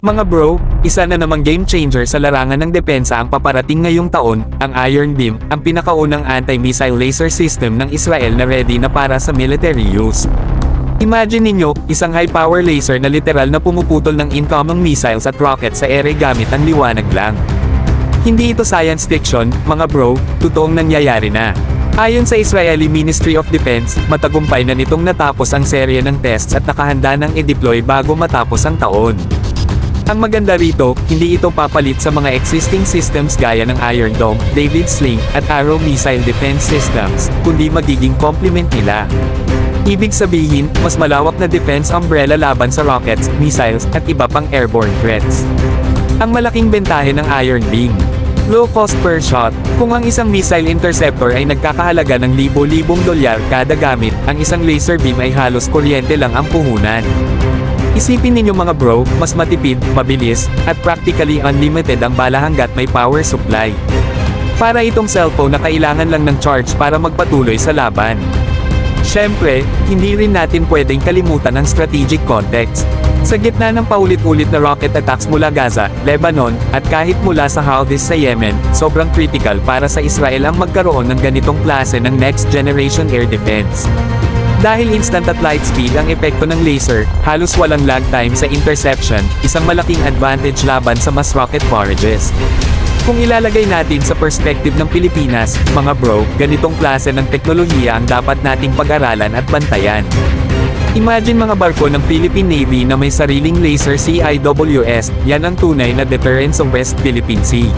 Mga bro, isa na namang game changer sa larangan ng depensa ang paparating ngayong taon, ang Iron Beam, ang pinakaunang anti-missile laser system ng Israel na ready na para sa military use. Imagine ninyo, isang high-power laser na literal na pumuputol ng incoming missiles at rockets sa ere gamit ang liwanag lang. Hindi ito science fiction, mga bro, totoong nangyayari na. Ayon sa Israeli Ministry of Defense, matagumpay na nitong natapos ang serye ng tests at nakahanda ng i-deploy bago matapos ang taon. Ang maganda rito, hindi ito papalit sa mga existing systems gaya ng Iron Dome, David's Sling, at Arrow missile defense systems, kundi magiging complement nila. Ibig sabihin, mas malawak na defense umbrella laban sa rockets, missiles, at iba pang airborne threats. Ang malaking bentahe ng Iron Beam. Low cost per shot. Kung ang isang missile interceptor ay nagkakahalaga ng libo-libong dolyar kada gamit, ang isang laser beam ay halos kuryente lang ang puhunan. Isipin ninyo mga bro, mas matipid, mabilis, at practically unlimited ang bala hanggat may power supply. Para itong cellphone na kailangan lang ng charge para magpatuloy sa laban. Siyempre, hindi rin natin pwedeng kalimutan ang strategic context. Sa gitna ng paulit-ulit na rocket attacks mula Gaza, Lebanon, at kahit mula sa Houthis sa Yemen, sobrang critical para sa Israel ang magkaroon ng ganitong klase ng next generation air defense. Dahil instant at light speed ang epekto ng laser, halos walang lag time sa interception, isang malaking advantage laban sa mass rocket barrages. Kung ilalagay natin sa perspective ng Pilipinas, mga bro, ganitong klase ng teknolohiya ang dapat nating pag-aralan at bantayan. Imagine mga barko ng Philippine Navy na may sariling laser CIWS, yan ang tunay na deterrent sa West Philippine Sea.